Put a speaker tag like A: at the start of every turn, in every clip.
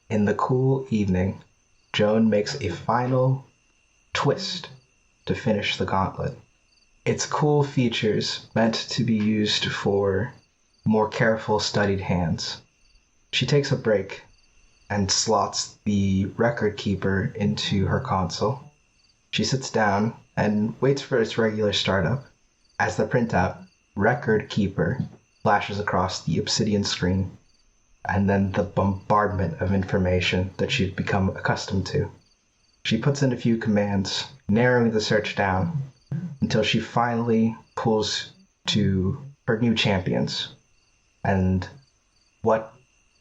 A: In the cool evening, Joan makes a final twist to finish the gauntlet. Its cool features meant to be used for more careful studied hands. She takes a break and slots the record keeper into her console. She sits down and waits for its regular startup as the printout record keeper flashes across the obsidian screen, and then the bombardment of information that she'd become accustomed to. She puts in a few commands, narrowing the search down until she finally pulls to her new champions and what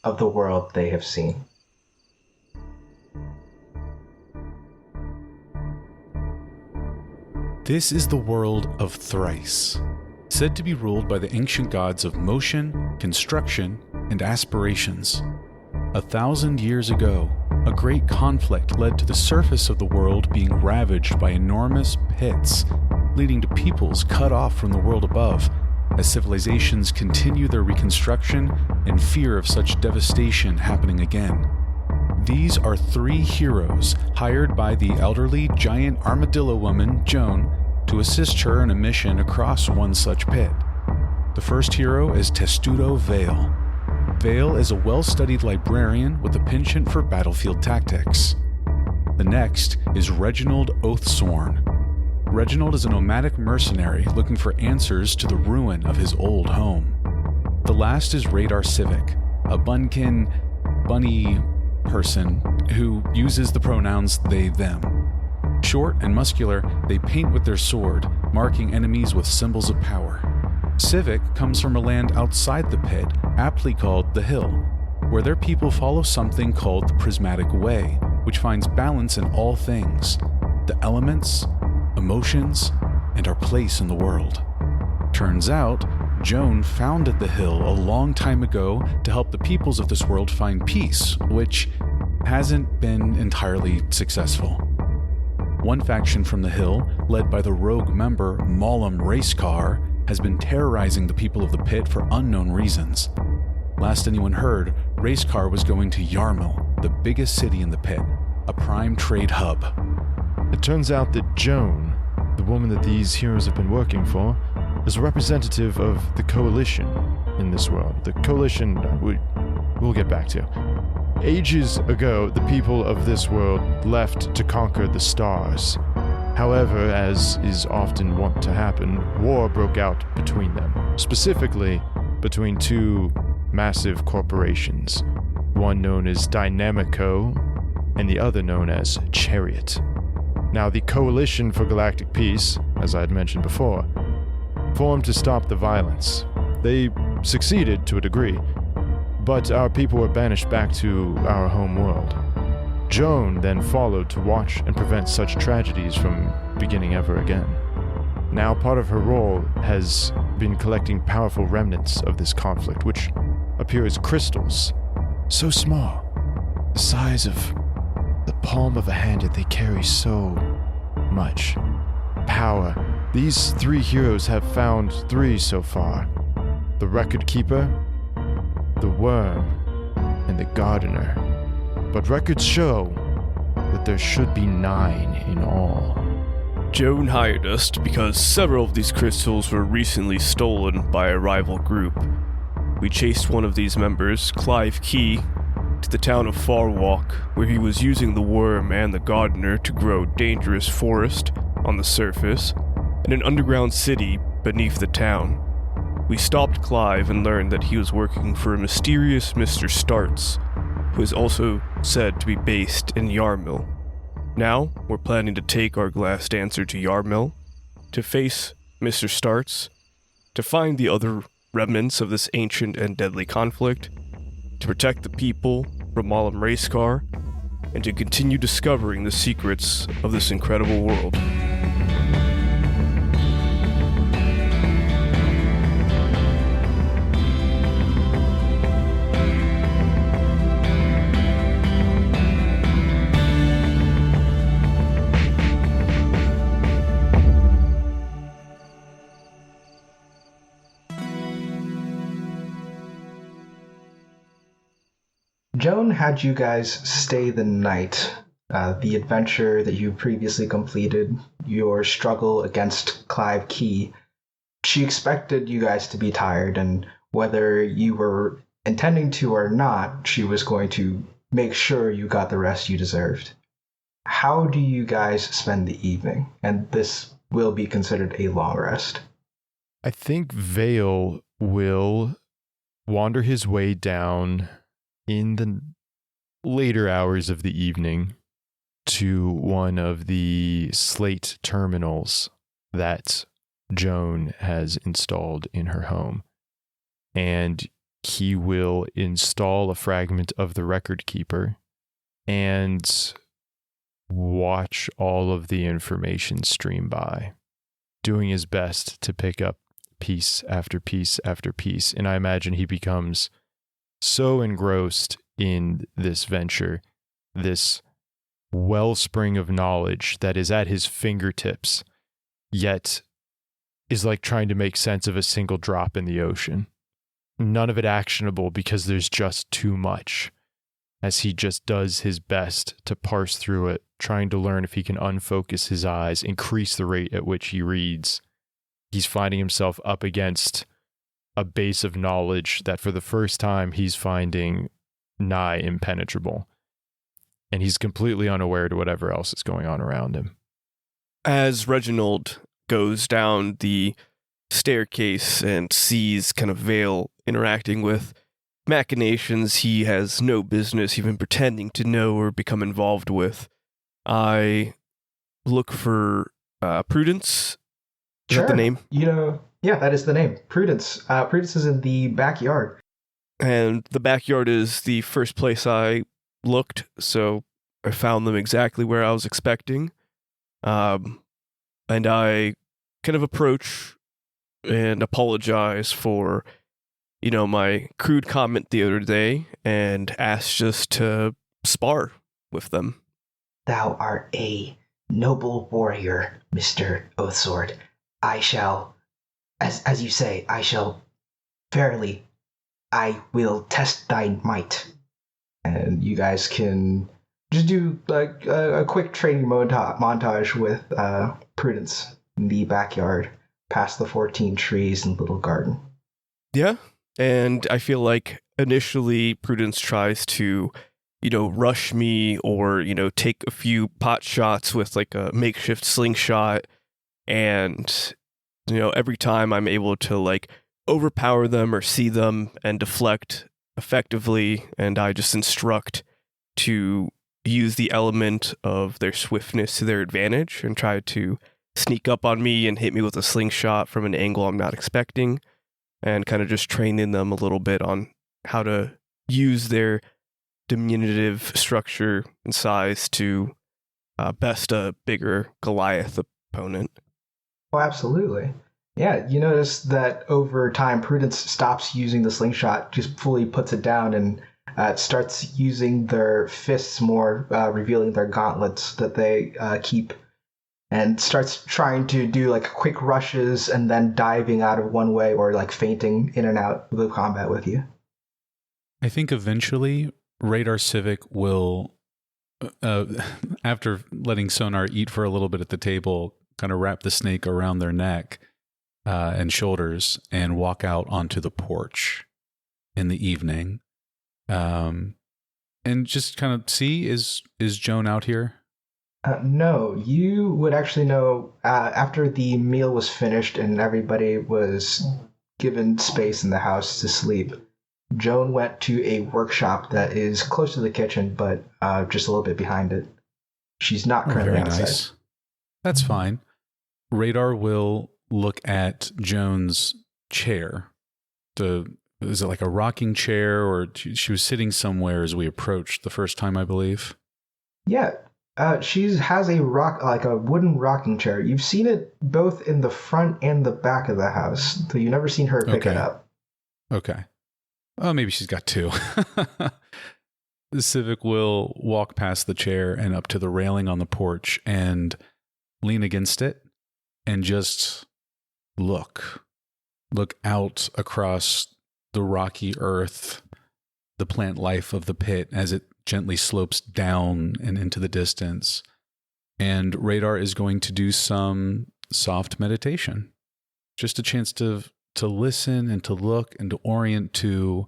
A: of the world they have seen.
B: This is the world of Thrice, said to be ruled by the ancient gods of motion, construction, and aspirations. 1,000 years ago, a great conflict led to the surface of the world being ravaged by enormous pits, leading to peoples cut off from the world above, as civilizations continue their reconstruction in fear of such devastation happening again. These are 3 heroes hired by the elderly giant armadillo woman, Joan, to assist her in a mission across one such pit. The first hero is Testudo Vale. Vale is a well-studied librarian with a penchant for battlefield tactics. The next is Reginald Oathsworn. Reginald is a nomadic mercenary looking for answers to the ruin of his old home. The last is Radar Civic, a bunny person who uses the pronouns they, them. Short and muscular, they paint with their sword, marking enemies with symbols of power. Civic comes from a land outside the pit, aptly called the Hill, where their people follow something called the Prismatic Way, which finds balance in all things, the elements, emotions, and our place in the world. Turns out, Joan founded the Hill a long time ago to help the peoples of this world find peace, which hasn't been entirely successful. One faction from the Hill, led by the rogue member Mollum Racecar, has been terrorizing the people of the pit for unknown reasons. Last anyone heard, Racecar was going to Yarmil, the biggest city in the pit, a prime trade hub.
C: It turns out that Joan, the woman that these heroes have been working for, is a representative of the Coalition in this world. The Coalition, we'll get back to. Ages ago, the people of this world left to conquer the stars. However, as is often wont to happen, war broke out between them, specifically between 2 massive corporations, one known as Dynamico and the other known as Chariot. Now, the Coalition for Galactic Peace, as I had mentioned before, formed to stop the violence. They succeeded to a degree, but our people were banished back to our home world. Joan then followed to watch and prevent such tragedies from beginning ever again. Now part of her role has been collecting powerful remnants of this conflict, which appear as crystals, so small, the size of the palm of a hand, yet they carry so much power. These 3 heroes have found 3 so far: the Record Keeper, the Worm, and the Gardener. But records show that there should be 9 in all.
D: Joan hired us because several of these crystals were recently stolen by a rival group. We chased one of these members, Clive Key, to the town of Farwalk, where he was using the Worm and the Gardener to grow dangerous forest on the surface and an underground city beneath the town. We stopped Clive and learned that he was working for a mysterious Mr. Starts, who is also said to be based in Yarmil. Now, we're planning to take our glassdancer to Yarmil, to face Mr. Starts, to find the other remnants of this ancient and deadly conflict, to protect the people from Mollum Racecar, and to continue discovering the secrets of this incredible world.
A: Joan had you guys stay the night. The adventure that you previously completed, your struggle against Clive Key, she expected you guys to be tired, and whether you were intending to or not, she was going to make sure you got the rest you deserved. How do you guys spend the evening? And this will be considered a long rest.
C: I think Vale will wander his way down in the later hours of the evening to one of the slate terminals that Joan has installed in her home. And he will install a fragment of the record keeper and watch all of the information stream by, doing his best to pick up piece after piece after piece. And I imagine he becomes so engrossed in this venture, this wellspring of knowledge that is at his fingertips, yet is like trying to make sense of a single drop in the ocean. None of it actionable because there's just too much, as he just does his best to parse through it, trying to learn if he can unfocus his eyes, increase the rate at which he reads. He's finding himself up against a base of knowledge that for the first time he's finding nigh impenetrable. And he's completely unaware to whatever else is going on around him.
D: As Reginald goes down the staircase and sees kind of Vale interacting with machinations he has no business even pretending to know or become involved with, I look for Prudence. Is that the name?
A: Yeah, that is the name. Prudence. Prudence is in the backyard.
D: And the backyard is the first place I looked, so I found them exactly where I was expecting. And I kind of approach and apologize for, my crude comment the other day and ask just to spar with them.
E: Thou art a noble warrior, Mr. Oathsword. I shall, as you say, I will test thy might.
A: And you guys can just do like a quick training montage with Prudence in the backyard, past the 14 trees and little garden.
D: Yeah, and I feel like initially Prudence tries to, rush me or, take a few pot shots with like a makeshift slingshot. And, every time I'm able to like overpower them or see them and deflect effectively, and I just instruct to use the element of their swiftness to their advantage and try to sneak up on me and hit me with a slingshot from an angle I'm not expecting, and kind of just training them a little bit on how to use their diminutive structure and size to best a bigger Goliath opponent.
A: Oh, absolutely. Yeah, you notice that over time, Prudence stops using the slingshot, just fully puts it down, and starts using their fists more, revealing their gauntlets that they keep, and starts trying to do like quick rushes and then diving out of one way or like feinting in and out of the combat with you.
B: I think eventually Radar Civic will, after letting Sonar eat for a little bit at the table, kind of wrap the snake around their neck and shoulders and walk out onto the porch in the evening, and just kind of see, is Joan out here?
A: No, you would actually know after the meal was finished and everybody was given space in the house to sleep. Joan went to a workshop that is close to the kitchen, but just a little bit behind it. She's not currently outside. Nice.
B: That's fine. Radar will look at Joan's chair. Is it like a rocking chair, or she was sitting somewhere as we approached the first time, I believe?
A: Yeah, she has a wooden rocking chair. You've seen it both in the front and the back of the house, so you've never seen her pick it up.
B: Okay. Oh, maybe she's got two. The Civic will walk past the chair and up to the railing on the porch and lean against it and just look out across the rocky earth the plant life of the pit as it gently slopes down and into the distance. And Radar is going to do some soft meditation. Just a chance to listen and to look and to orient to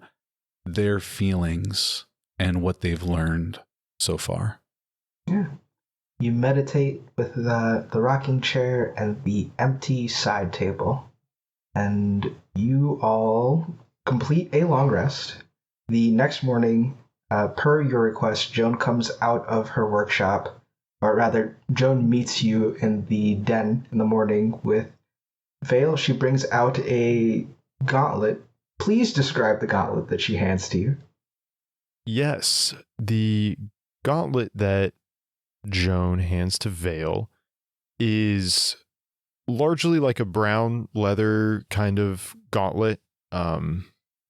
B: their feelings and what they've learned so far.
A: Yeah. You meditate with the rocking chair and the empty side table, and you all complete a long rest. The next morning, per your request, Joan comes out of her workshop, or rather, Joan meets you in the den in the morning with Vale. She brings out a gauntlet. Please describe the gauntlet that she hands to you.
C: Yes, the gauntlet that Joan hands to Vale is largely like a brown leather kind of gauntlet.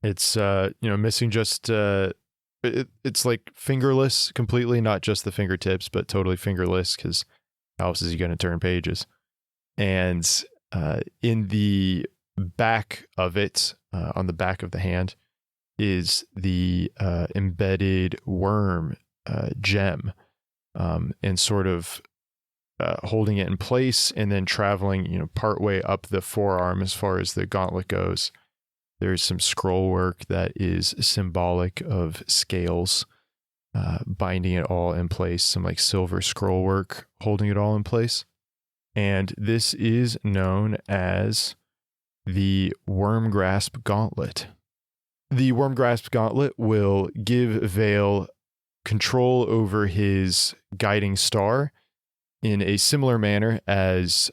C: It's missing just it's like fingerless completely, not just the fingertips, but totally fingerless, because how else is he going to turn pages? And in the back of it, on the back of the hand, is the embedded worm gem, and sort of holding it in place and then traveling, partway up the forearm as far as the gauntlet goes. There's some scroll work that is symbolic of scales, binding it all in place, some like silver scroll work holding it all in place. And this is known as the Worm Grasp Gauntlet. The Worm Grasp Gauntlet will give Vale control over his guiding star in a similar manner as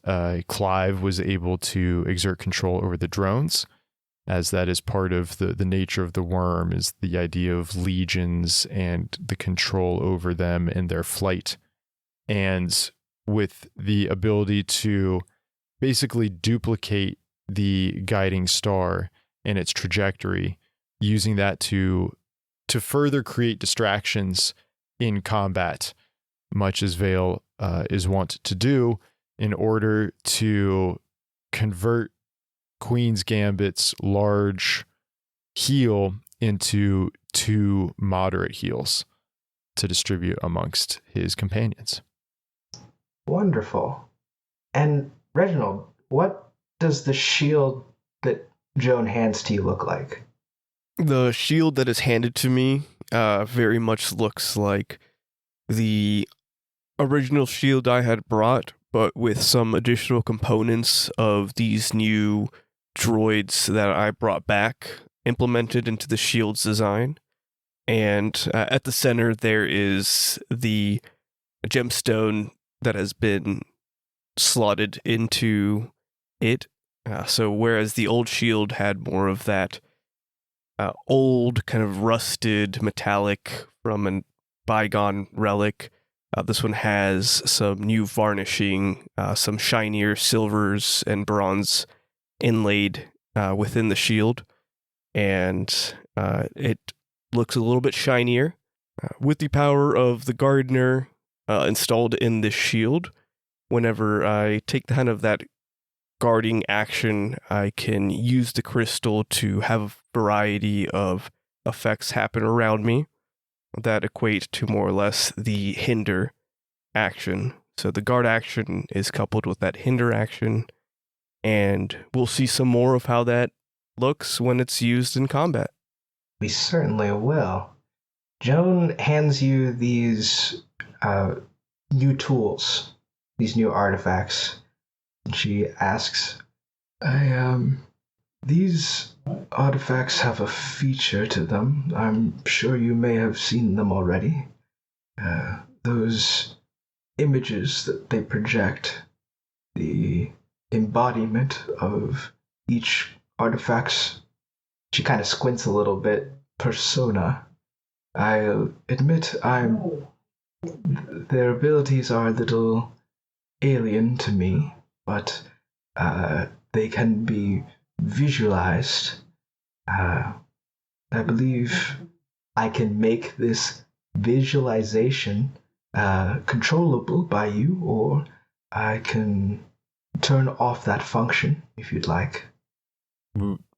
C: Clive was able to exert control over the drones, as that is part of the nature of the worm, is the idea of legions and the control over them and their flight. And with the ability to basically duplicate the guiding star and its trajectory, using that to further create distractions in combat, much as Vale is wont to do, in order to convert Queen's Gambit's large heal into 2 moderate heals to distribute amongst his companions.
A: Wonderful. And Reginald, what does the shield that Joan hands to you look like?
D: The shield that is handed to me very much looks like the original shield I had brought, but with some additional components of these new droids that I brought back implemented into the shield's design. And at the center there is the gemstone that has been slotted into it. So whereas the old shield had more of that old kind of rusted metallic from a bygone relic, this one has some new varnishing, some shinier silvers and bronze inlaid within the shield, and it looks a little bit shinier. With the power of the gardener installed in this shield, whenever I take kind of that guarding action, I can use the crystal to have a variety of effects happen around me that equate to more or less the hinder action. So the guard action is coupled with that hinder action, and we'll see some more of how that looks when it's used in combat.
A: We certainly will. Joan hands you these new tools, these new artifacts. She asks, these artifacts have a feature to them. I'm sure you may have seen them already. Those images that they project, the embodiment of each artifact's, she kind of squints a little bit, persona. I admit their abilities are a little alien to me, but they can be visualized. I believe I can make this visualization controllable by you, or I can turn off that function if you'd like.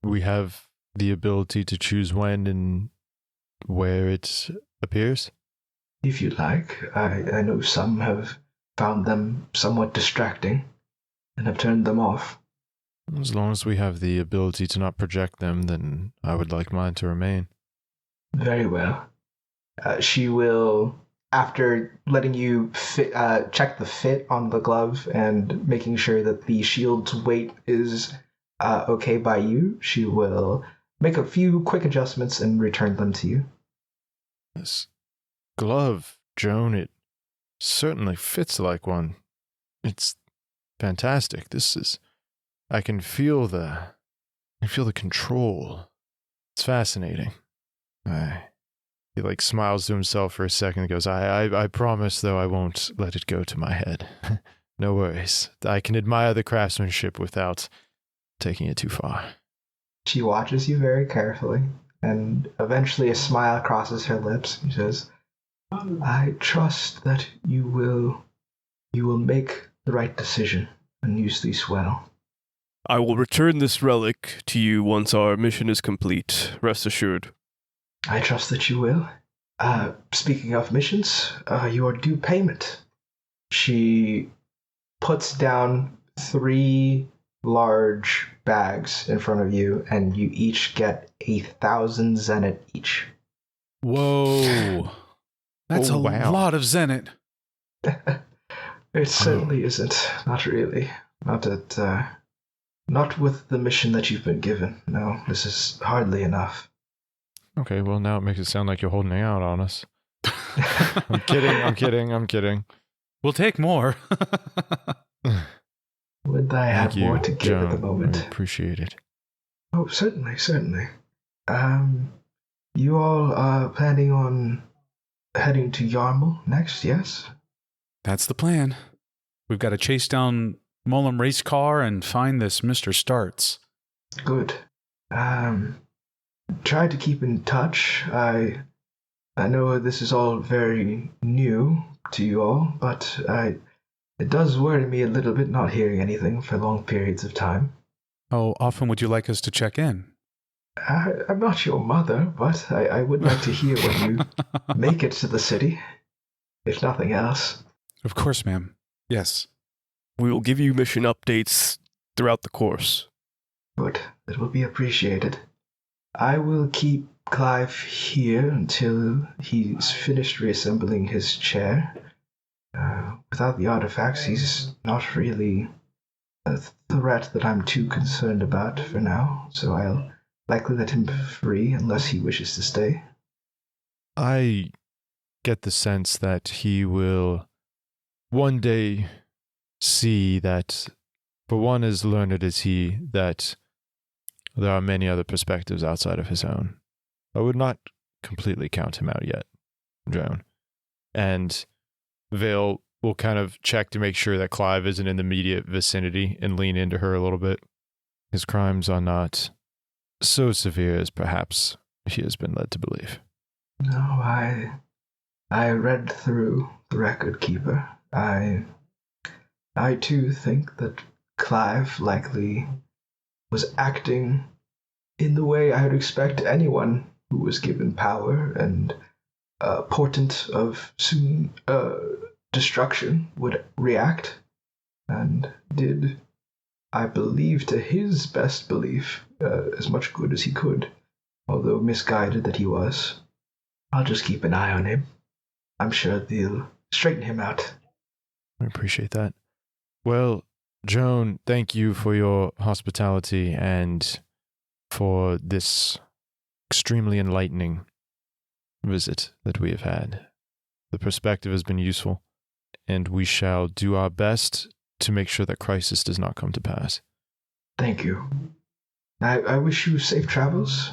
C: We have the ability to choose when and where it appears?
A: If you like, I know some have found them somewhat distracting and have turned them off.
C: As long as we have the ability to not project them, then I would like mine to remain.
A: Very well. She will, after letting you check the fit on the glove and making sure that the shield's weight is okay by you, she will make a few quick adjustments and return them to you.
C: This glove, Joan, it certainly fits like one. It's fantastic. I can feel the control. It's fascinating. He smiles to himself for a second and goes, I promise, though, I won't let it go to my head. No worries. I can admire the craftsmanship without taking it too far.
A: She watches you very carefully, and eventually a smile crosses her lips. She says, I trust that you will make the right decision and use these well.
D: I will return this relic to you once our mission is complete. Rest assured.
A: I trust that you will. Speaking of missions, your due payment. She puts down 3 large bags in front of you, and you each get 1,000 zenith each.
B: Whoa. That's a lot of zenith.
A: It certainly isn't. Not really. Not with the mission that you've been given. No, this is hardly enough.
C: Okay, well, now it makes it sound like you're holding out on us. I'm kidding.
B: We'll take more.
A: Would I have more to give
C: Joan,
A: at the moment?
C: I appreciate it.
A: Oh, certainly. You all are planning on heading to Yarmul next, yes?
B: That's the plan. We've got to chase down Mullum race car and find this Mr. Starts.
A: Good. Try to keep in touch. I know this is all very new to you all, but it does worry me a little bit not hearing anything for long periods of time.
B: How often would you like us to check in?
A: I'm not your mother, but I would like to hear when you make it to the city, if nothing else.
B: Of course, ma'am. Yes.
D: We will give you mission updates throughout the course.
A: Good. It will be appreciated. I will keep Clive here until he's finished reassembling his chair. Without the artifacts, he's not really a threat that I'm too concerned about for now, so I'll likely let him free unless he wishes to stay.
C: I get the sense that he will one day see that, for one as learned as he, that there are many other perspectives outside of his own. I would not completely count him out yet, Joan. And Vale will kind of check to make sure that Clive isn't in the immediate vicinity and lean into her a little bit. His crimes are not so severe as perhaps he has been led to believe.
A: No, I read through the record keeper. I too think that Clive likely was acting in the way I would expect anyone who was given power and portent of soon destruction would react, and did, I believe, to his best belief, as much good as he could, although misguided that he was. I'll just keep an eye on him. I'm sure they'll straighten him out.
C: I appreciate that. Well, Joan, thank you for your hospitality and for this extremely enlightening visit that we have had. The perspective has been useful, and we shall do our best to make sure that crisis does not come to pass.
A: Thank you. I wish you safe travels,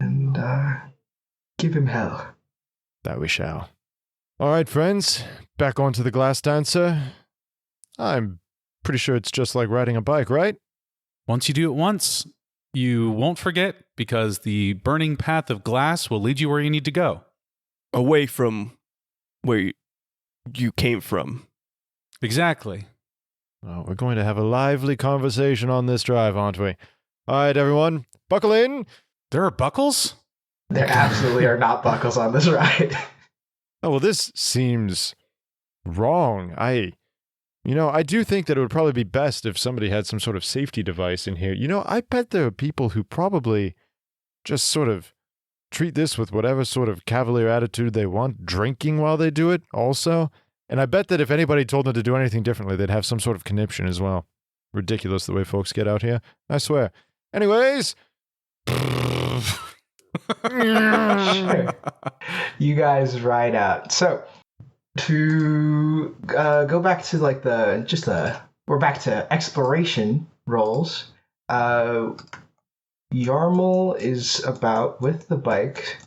A: and give him hell.
C: That we shall. All right, friends, back onto the glassdancer. I'm pretty sure it's just like riding a bike, right?
B: Once you do it once, you won't forget, because the burning path of glass will lead you where you need to go.
D: Away from where you came from.
B: Exactly.
C: Well, we're going to have a lively conversation on this drive, aren't we? All right, everyone, buckle in.
B: There are buckles?
A: There absolutely are not buckles on this ride.
C: Oh, well, this seems wrong. I do think that it would probably be best if somebody had some sort of safety device in here. I bet there are people who probably just sort of treat this with whatever sort of cavalier attitude they want, drinking while they do it also. And I bet that if anybody told them to do anything differently, they'd have some sort of conniption as well. Ridiculous the way folks get out here. I swear. Anyways.
A: Sure. You guys ride out. So, to go back to like we're back to exploration rolls. Yarmul is about, with the bike,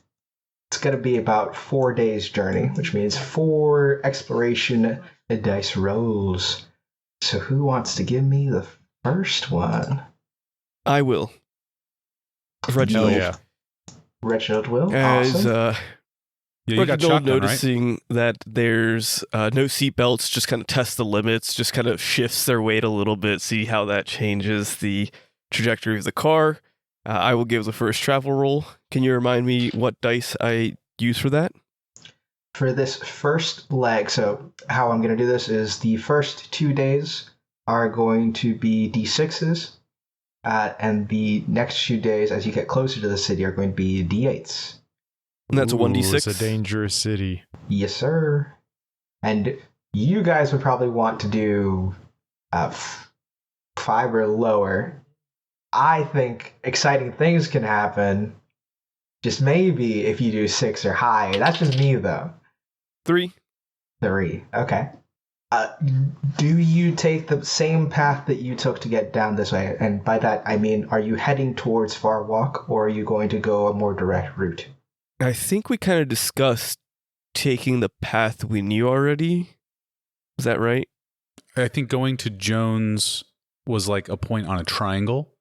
A: it's going to be about 4 days journey, which means 4 exploration dice rolls. So who wants to give me the first one?
D: I will. Reginald.
C: Hell yeah.
A: Reginald will.
D: As
A: Awesome.
B: Yeah, you got
D: Reginald
B: shotgun, right?
D: noticing that there's no seatbelts, just kind of test the limits, just kind of shifts their weight a little bit, see how that changes the trajectory of the car. I will give the first travel roll. Can you remind me what dice I use for that?
A: For this first leg, so how I'm going to do this is the first 2 days are going to be D6s, and the next few days, as you get closer to the city, are going to be D8s.
D: And that's a
C: Ooh,
D: 1d6.
C: It's a dangerous city.
A: Yes, sir. And you guys would probably want to do 5 or lower. I think exciting things can happen, just maybe if you do 6 or higher. That's just me, though.
D: 3.
A: 3. Okay. Do you take the same path that you took to get down this way? And by that, I mean, are you heading towards Far Walk, or are you going to go a more direct route?
D: I think we kind of discussed taking the path we knew already. Was that right?
B: I think going to Jones was like a point on a triangle.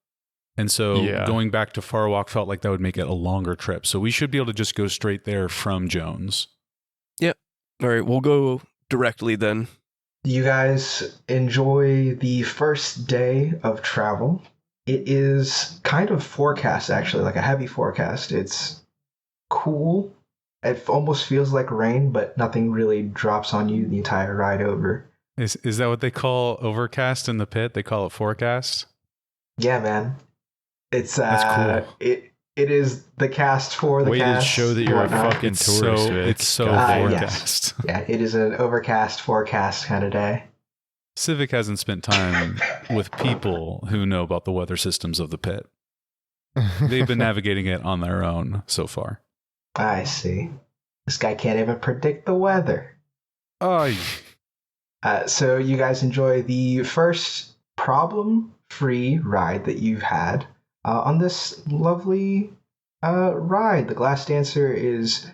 B: And so going back to Far Walk felt like that would make it a longer trip. So we should be able to just go straight there from Jones.
D: Yep. All right, we'll go directly then.
A: You guys enjoy the first day of travel. It is kind of forecast, actually, like a heavy forecast. It's cool. It almost feels like rain, but nothing really drops on you the entire ride over.
B: Is that what they call overcast in the pit? They call it forecast?
A: Yeah, man. It's
B: That's cool.
A: It is the cast for the
C: Way
A: cast.
C: to show that you're a
A: whatnot.
C: fucking
B: It's
C: tourist.
B: so,
C: Vic.
B: it's so
A: Yes.
B: forecast.
A: Yeah, it is an overcast forecast kind of day.
B: Civic hasn't spent time with people who know about the weather systems of the pit. They've been navigating it on their own so far.
A: I see. This guy can't even predict the weather.
B: Oh,
A: So you guys enjoy the first problem-free ride that you've had on this lovely ride. The glassdancer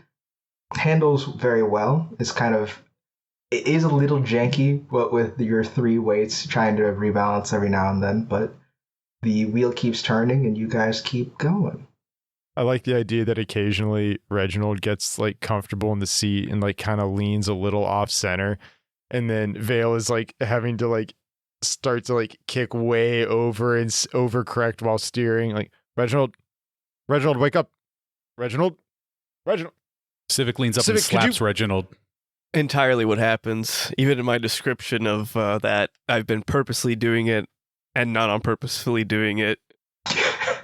A: handles very well. It is a little janky, but with your 3 weights trying to rebalance every now and then, but the wheel keeps turning and you guys keep going.
C: I like the idea that occasionally Reginald gets like comfortable in the seat and like kind of leans a little off center, and then Vale is like having to like start to like kick way over and overcorrect while steering. Like, Reginald, wake up, Reginald.
B: Civic leans up
C: Civic,
B: and slaps Reginald.
D: Entirely what happens. Even in my description of that, I've been purposely doing it and not on purposefully doing it.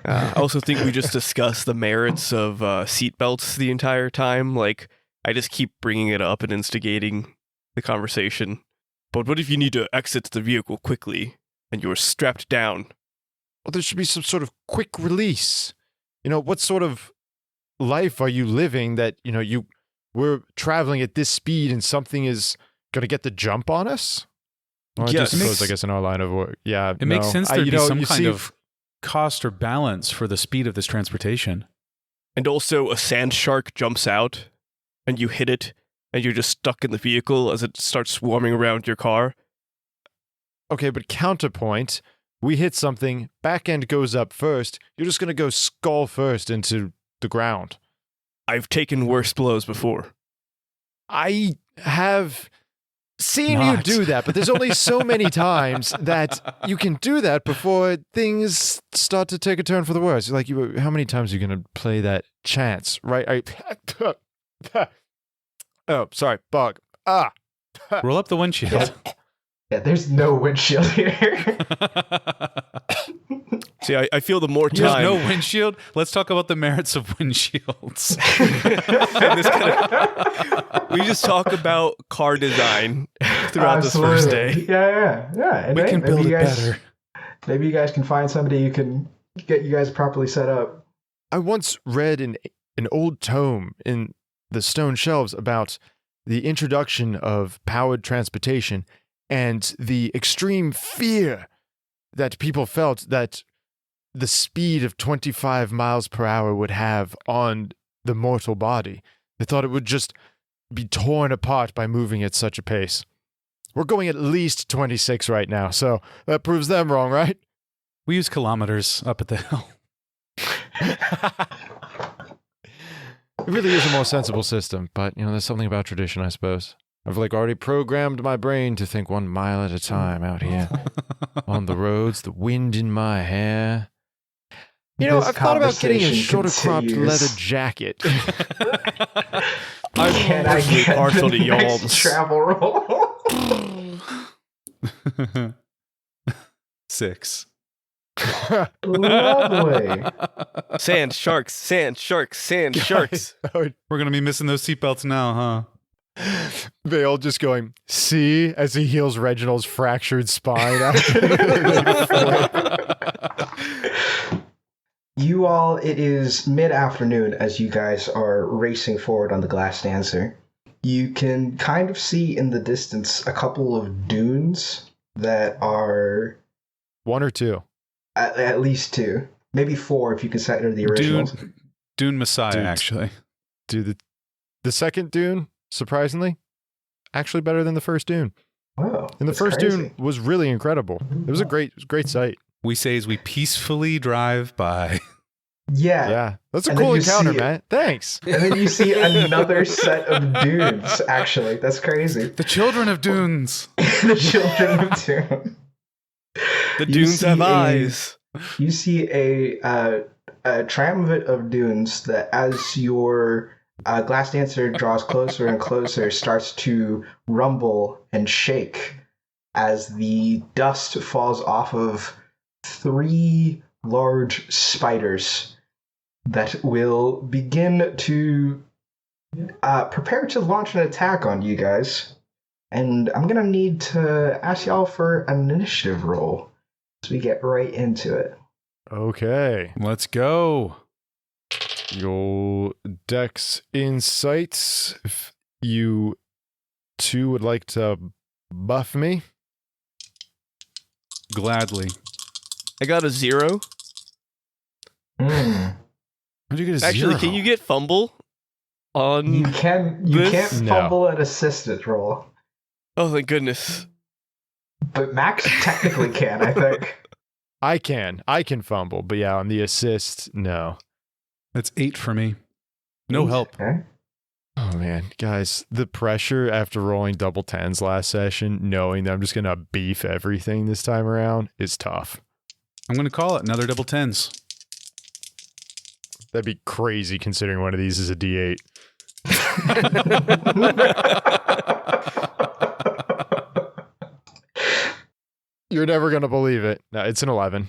D: I also think we just discussed the merits of seatbelts the entire time. Like, I just keep bringing it up and instigating the conversation. But what if you need to exit the vehicle quickly and you're strapped down?
C: Well, there should be some sort of quick release. What sort of life are you living that, we're traveling at this speed and something is going to get the jump on us? Well,
D: Yes.
C: I suppose, I guess, in our line of work. Yeah.
B: It makes sense there'd be some kind
C: see,
B: of cost or balance for the speed of this transportation.
D: And also, a sand shark jumps out and you hit it and you're just stuck in the vehicle as it starts swarming around your car.
C: Okay, but counterpoint, we hit something, back end goes up first, you're just going to go skull first into the ground.
D: I've taken worse blows before.
C: I have seen you do that, but there's only so many times that you can do that before things start to take a turn for the worse. Like, how many times are you going to play that chance, right? Oh, sorry, bug.
B: Roll up the windshield.
A: Yeah, there's no windshield here.
D: See, I feel the more
B: There's
D: time.
B: no windshield. Let's talk about the merits of windshields.
D: We just talk about car design throughout this first day.
A: Yeah. And
B: We can build it better.
A: Maybe you guys can find somebody who can get you guys properly set up.
C: I once read an old tome in the stone shelves about the introduction of powered transportation and the extreme fear that people felt that the speed of 25 miles per hour would have on the mortal body. They thought it would just be torn apart by moving at such a pace. We're going at least 26 right now, so that proves them wrong, right?
B: We use kilometers up at the hill.
C: It really is a more sensible system, but, there's something about tradition, I suppose. I've, already programmed my brain to think 1 mile at a time out here. On the roads, the wind in my hair. I've thought about getting a shorter cropped leather jacket.
D: I'm personally partial to yawns.
A: Travel roll.
B: 6.
A: Lovely.
D: Sand sharks, sand sharks, sand sharks.
B: We're going to be missing those seatbelts now, huh?
C: Vale just going, see, as he heals Reginald's fractured spine.
A: You all, it is mid-afternoon as you guys are racing forward on the glassdancer. You can kind of see in the distance a couple of dunes that are...
C: 1 or 2?
A: At least 2. Maybe 4 if you consider the originals.
B: Dune Messiah, actually.
C: Dude, the second Dune, surprisingly, actually better than the first Dune.
A: Wow.
C: And the first Dune was really incredible. It was a great sight.
B: We say as we peacefully drive by.
A: Yeah.
C: That's a cool encounter, man. Thanks.
A: And then you see another set of dunes, actually. That's crazy.
B: The children of dunes.
A: The children of Dune.
D: The dunes have eyes.
A: You see a triumvirate of dunes that, as your glassdancer draws closer and closer, starts to rumble and shake as the dust falls off of 3 large spiders that will begin to prepare to launch an attack on you guys. And I'm going to need to ask y'all for an initiative roll as we get right into it.
C: Okay.
B: Let's go.
C: Your Dex Insights. If you 2 would like to buff me.
B: Gladly.
D: I got a 0.
A: Mm.
C: How'd you get a 0?
D: Actually, can you get fumble on
A: You can't
D: this?
A: fumble an assistant roll.
D: Oh, thank goodness.
A: But Max technically can, I think.
C: I can fumble, but yeah, on the assist, no.
B: That's 8 for me. No help.
A: Okay.
C: Oh man, guys, the pressure after rolling double 10s last session, knowing that I'm just gonna beef everything this time around, is tough.
B: I'm going to call it another double 10s.
C: That'd be crazy considering one of these is a D8. You're never gonna believe it. No, it's an 11.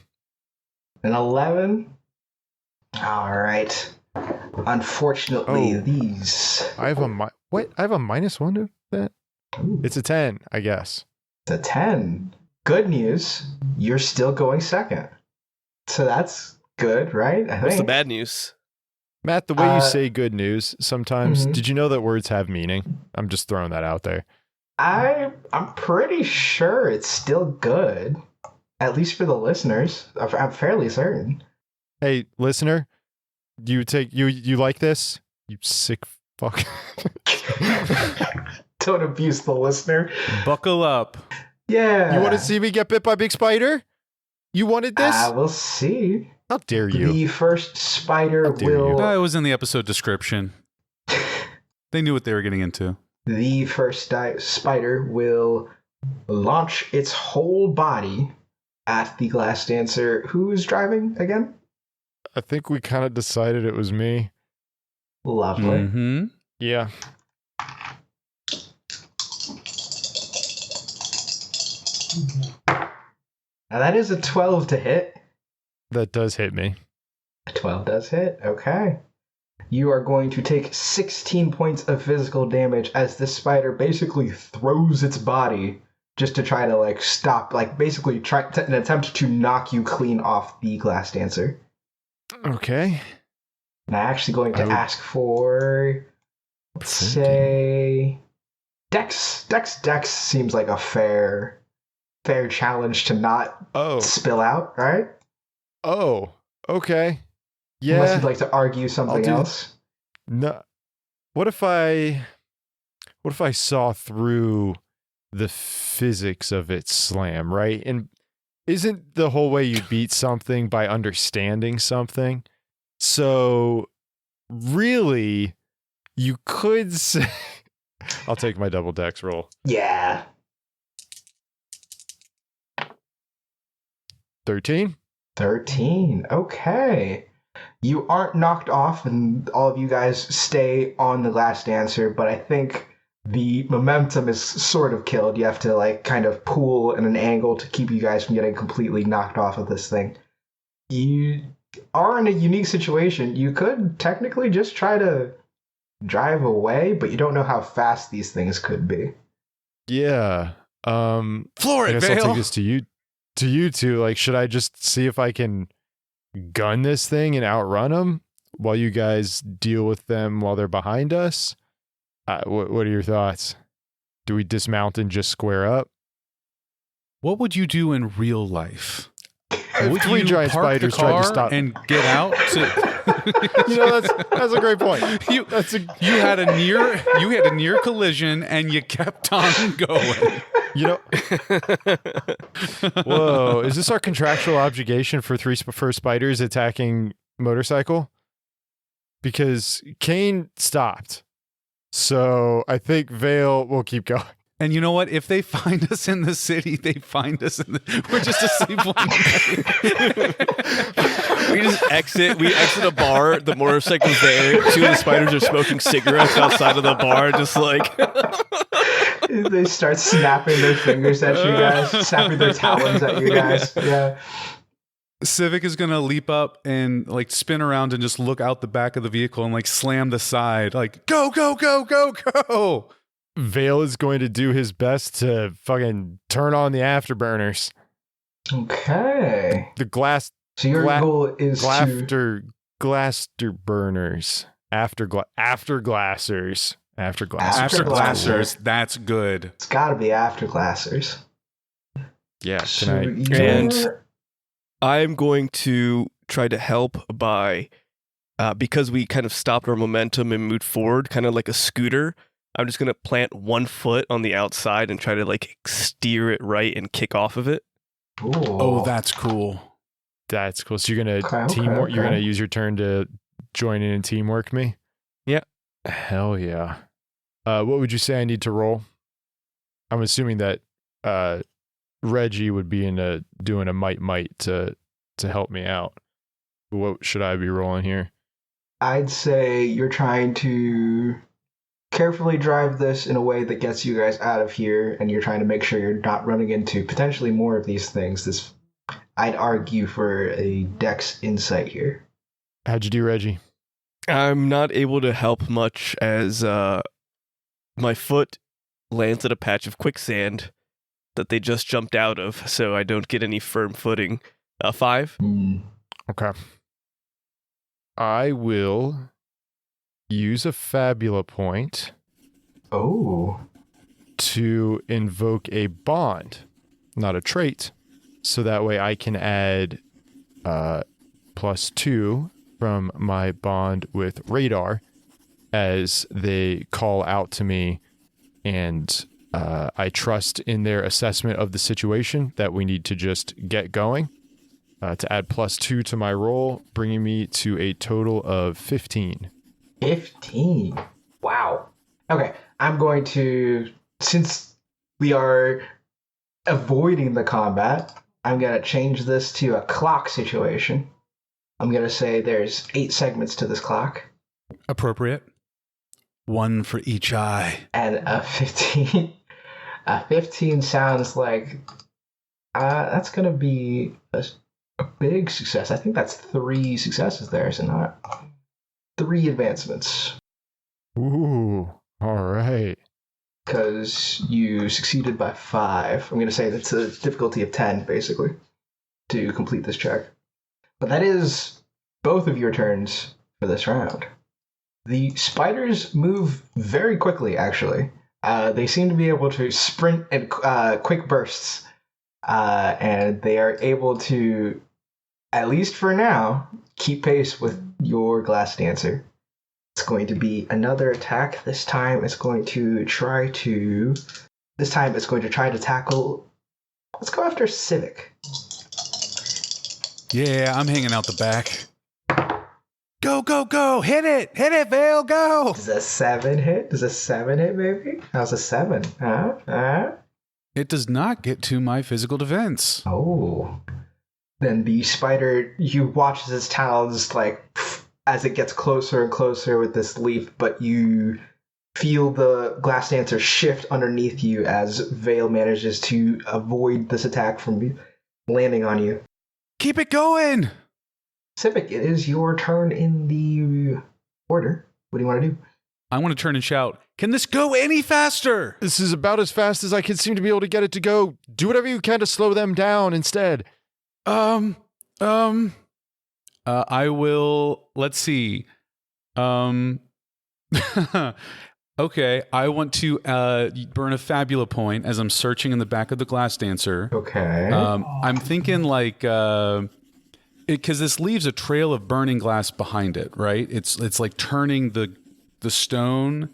A: An 11? All right. Unfortunately, these...
C: I have a what? I have a -1 to that?
A: Ooh,
C: It's a 10, I guess.
A: it's a 10. Good news, you're still going second. So that's good, right? I
D: What's the
A: think.
D: bad news?
C: Matt, the way you say good news sometimes,
A: Mhm.
C: did you know that words have meaning? I'm just throwing that out there.
A: I'm pretty sure it's still good. At least for the listeners. I'm fairly certain.
C: Hey, listener, you like this? You sick fuck.
A: Don't abuse the listener.
B: Buckle up.
A: Yeah.
C: You want to see me get bit by a big spider? You wanted this?
A: We'll see.
C: How dare you?
A: The first spider
C: How dare you.
A: will...
B: It was in the episode description. They knew what they were getting into.
A: the first spider will launch its whole body at the glass dancer. Who's driving again?
C: I think we kind of decided it was me.
A: Lovely.
B: Mm-hmm.
C: Yeah.
A: Now that is a 12 to hit.
C: That does hit me.
A: A 12 does hit. Okay. You are going to take 16 points of physical damage as this spider basically throws its body just to try to like stop, like basically try to, an attempt to knock you clean off the glass dancer.
C: Okay.
A: And I'm actually going to ask for, let's say, Dex. Dex seems like a fair challenge to not spill out, right?
C: Oh, okay. Yeah.
A: Unless you'd like to argue something else.
C: No. What if I saw through the physics of its slam, right? And isn't the whole way you beat something by understanding something? So really, you could say I'll take my double dex roll.
A: Yeah.
C: 13?
A: 13. Okay. You aren't knocked off, and all of you guys stay on the glass dancer, but I think the momentum is sort of killed. You have to like kind of pull in an angle to keep you guys from getting completely knocked off of this thing. You are in a unique situation. You could technically just try to drive away, but you don't know how fast these things could be.
C: Yeah.
B: Floor
C: I
B: it,
C: guess I'll
B: Vale.
C: take this to you two. Like, should I just see if I can gun this thing and outrun them while you guys deal with them while they're behind us? What are your thoughts? Do we dismount and just square up?
B: What would you do in real life? Would
C: three
B: you
C: giant
B: park
C: spiders
B: the
C: tried to
B: car
C: stop-
B: and get out?
C: That's a great point.
B: You had a near collision and you kept on going.
C: Whoa, is this our contractual obligation for for spiders attacking motorcycle? Because Kane stopped. So I think Vale will keep going.
B: And you know what? If they find us in the city, they find us in we're just asleep one night.
D: We just exit. We exit a bar. The motorcycle's there. Two of the spiders are smoking cigarettes outside of the bar, just like.
A: They start snapping their fingers at you guys, snapping their talons at you guys. Yeah.
B: Civic is going to leap up and like spin around and just look out the back of the vehicle and like slam the side. Like, go, go, go, go, go.
C: Vale is going to do his best to fucking turn on the afterburners.
A: Okay.
C: The glass.
A: So your goal is
C: Glaster burners. After glassers.
B: After glassers. That's good.
A: It's got to be after glassers.
C: Yeah.
D: And I'm going to try to help by, because we kind of stopped our momentum and moved forward, kind of like a scooter. I'm just going to plant one foot on the outside and try to like steer it right and kick off of it.
A: Ooh.
B: Oh, that's cool.
C: That's cool. So you're going to teamwork. Okay. You're going to use your turn to join in and teamwork me?
D: Yeah.
C: Hell yeah. What would you say I need to roll? I'm assuming that Reggie would be doing a might to help me out. What should I be rolling here?
A: I'd say you're trying to carefully drive this in a way that gets you guys out of here, and you're trying to make sure you're not running into potentially more of these things. I'd argue for a Dex insight here.
C: How'd you do, Reggie?
D: I'm not able to help much as my foot lands at a patch of quicksand that they just jumped out of, so I don't get any firm footing. 5.
C: Okay. I will use a Fabula point.
A: Oh.
C: To invoke a bond, not a trait, so that way I can add +2 from my bond with radar as they call out to me, and I trust in their assessment of the situation that we need to just get going. To add +2 to my roll, bringing me to a total of 15.
A: 15. Wow. Okay. I'm going to, since we are avoiding the combat, I'm going to change this to a clock situation. I'm going to say there's 8 segments to this clock.
B: Appropriate. 1 for each eye.
A: And a 15. A 15 sounds like that's going to be a big success. I think that's 3 successes there, so not 3 advancements.
C: Ooh, all right.
A: Because you succeeded by 5. I'm going to say that's a difficulty of 10, basically, to complete this check. But that is both of your turns for this round. The spiders move very quickly, actually. They seem to be able to sprint in quick bursts, and they are able to, at least for now, keep pace with your glass dancer. It's going to be another attack. This time it's going to try to tackle. Let's go after Civic.
B: Yeah, I'm hanging out the back. Go, go, go! Hit it! Hit it, Vale, go!
A: Does a 7 hit? Does a 7 hit, maybe? How's a 7? Huh?
B: It does not get to my physical defense.
A: Oh. Then the spider, you watch as its talons, like, as it gets closer and closer with this leaf, but you feel the glass dancer shift underneath you as Vale manages to avoid this attack from landing on you.
B: Keep it going!
A: Civic, it is your turn in the order. What do you want to do?
B: I want to turn and shout, can this go any faster?
C: This is about as fast as I can seem to be able to get it to go. Do whatever you can to slow them down instead.
B: I will, let's see. Okay, I want to burn a Fabula point as I'm searching in the back of the glass dancer.
A: Okay.
B: I'm thinking like, because this leaves a trail of burning glass behind it, right? It's like turning the stone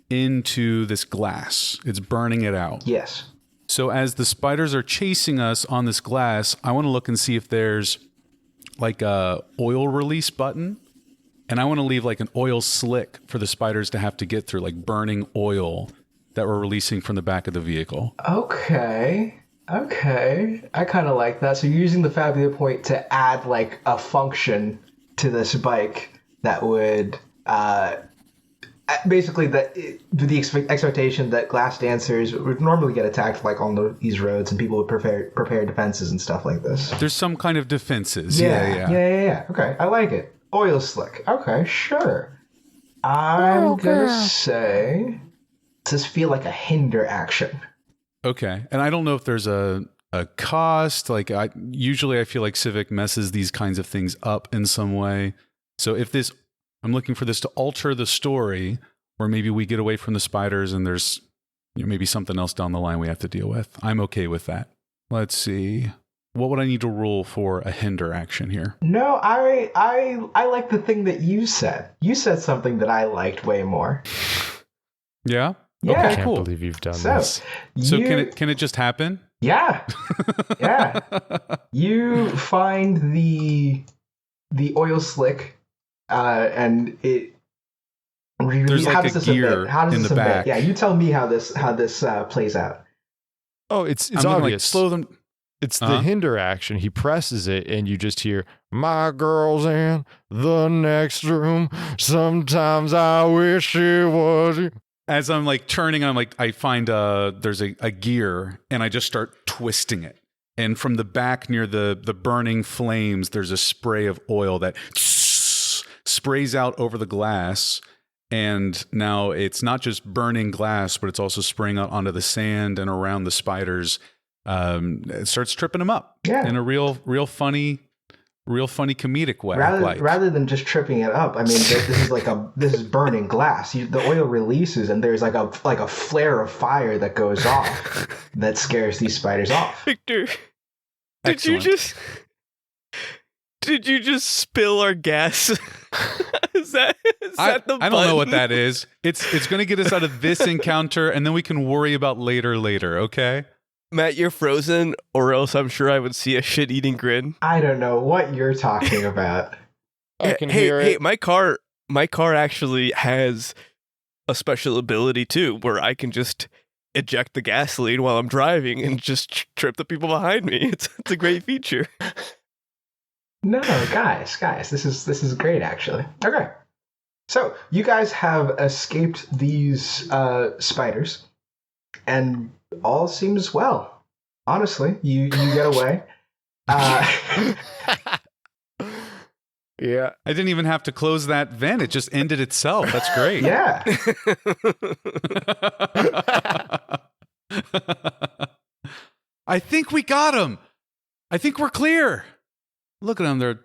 B: into this glass. It's burning it out.
A: Yes.
B: So as the spiders are chasing us on this glass, I want to look and see if there's like a oil release button. And I want to leave like an oil slick for the spiders to have to get through, like burning oil that we're releasing from the back of the vehicle.
A: Okay. I kind of like that. So you're using the Fabula point to add like a function to this bike that would basically the expectation that glass dancers would normally get attacked like on these roads, and people would prepare defenses and stuff like this.
B: There's some kind of defenses.
A: Yeah. Okay, I like it. Oil slick. Okay, sure. I'm gonna say, does this feel like a hinder action?
B: Okay, and I don't know if there's a cost. Like usually I feel like Civic messes these kinds of things up in some way. So if this, I'm looking for this to alter the story, or maybe we get away from the spiders and there's maybe something else down the line we have to deal with. I'm okay with that. Let's see. What would I need to roll for a hinder action here?
A: No, I like the thing that you said. You said something that I liked way more.
B: Yeah?
A: Yeah.
B: Okay,
C: I can't
B: cool.
C: believe you've done this.
B: So can it just happen?
A: Yeah. Yeah. You find the oil slick, and it.
B: There's like a gear in the back.
A: Yeah, you tell me how this plays out.
C: Oh, it's
B: I'm gonna,
C: obvious.
B: like, slow them.
C: It's the hinder action. He presses it, and you just hear, "My girl's in the next room. Sometimes I wish it was you."
B: As I'm like turning, I'm like, I find there's a gear, and I just start twisting it. And from the back near the burning flames, there's a spray of oil that sprays out over the glass. And now it's not just burning glass, but it's also spraying out onto the sand and around the spiders. It starts tripping them up in a real funny comedic way.
A: Rather than just tripping it up, I mean, this is burning glass. The oil releases, and there's like a flare of fire that goes off that scares these spiders off.
D: Victor,
B: Excellent.
D: did you just spill our gas? Is that the button?
B: I don't know what that is. It's going to get us out of this encounter, and then we can worry about later. Okay.
D: Matt, you're frozen, or else I'm sure I would see a shit-eating grin.
A: I don't know what you're talking about.
C: I can hear it.
D: Hey, my car actually has a special ability too, where I can just eject the gasoline while I'm driving and just trip the people behind me. It's a great feature.
A: No, guys, this is great actually. Okay. So, you guys have escaped these spiders, and all seems well. Honestly, you get away.
C: Yeah.
B: I didn't even have to close that vent. It just ended itself. That's great.
A: Yeah.
B: I think we got him. I think we're clear. Look at them.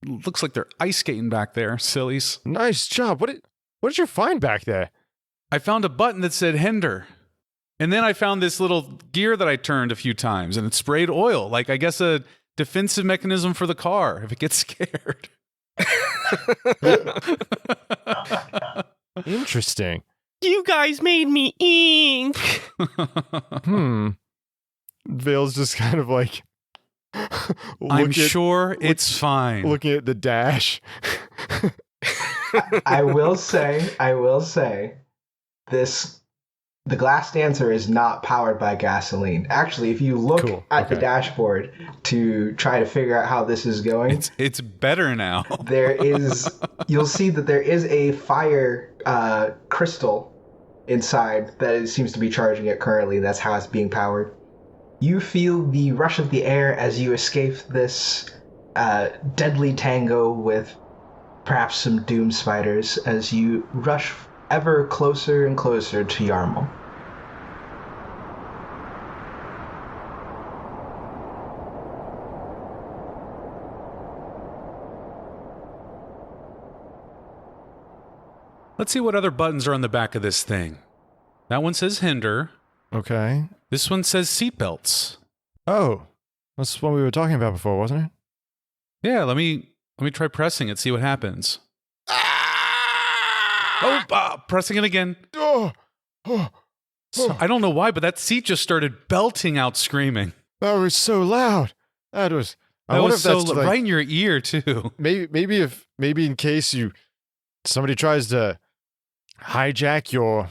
B: Looks like they're ice skating back there, sillies.
C: Nice job. What did you find back there?
B: I found a button that said hinder. And then I found this little gear that I turned a few times, and it sprayed oil. Like, I guess a defensive mechanism for the car if it gets scared.
C: Interesting.
D: You guys made me ink.
C: Vale's just kind of like...
B: I'm sure it's fine.
C: Looking at the dash.
A: I will say, the glassdancer is not powered by gasoline. Actually, if you look at the dashboard to try to figure out how this is going,
B: it's better now.
A: You'll see that there is a fire crystal inside that it seems to be charging it currently. That's how it's being powered. You feel the rush of the air as you escape this deadly tango with perhaps some doom spiders as you rush ever closer and closer to Yarmul.
B: Let's see what other buttons are on the back of this thing. That one says hinder.
C: Okay.
B: This one says seatbelts.
C: Oh, that's what we were talking about before, wasn't it?
B: Yeah, let me try pressing it, see what happens. Pressing it again. So, I don't know why, but that seat just started belting out screaming.
C: That was so loud. That was
B: so right in your ear too.
C: Maybe in case somebody tries to hijack your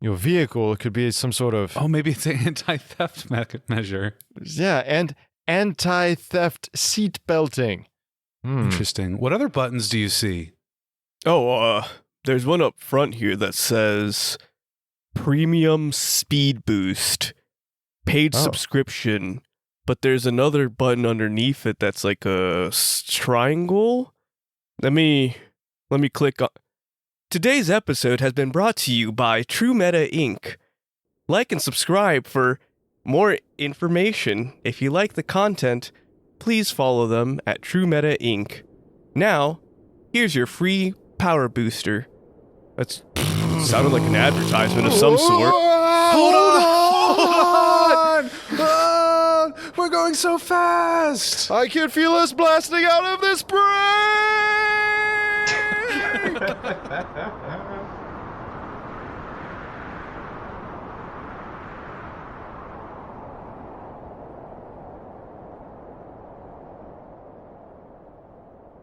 C: vehicle, it could be some sort of...
B: Oh, maybe it's an anti-theft measure.
C: Yeah, and anti-theft seat belting.
B: Interesting. What other buttons do you see?
D: There's one up front here that says Premium Speed Boost, paid subscription, but there's another button underneath it that's like a triangle. Let me click on... Today's episode has been brought to you by True Meta Inc. Like and subscribe for more information. If you like the content, please follow them at True Meta Inc. Now, here's your free power booster. That sounded like an advertisement of some sort.
B: Hold on! We're going so fast!
C: I can feel us blasting out of this break!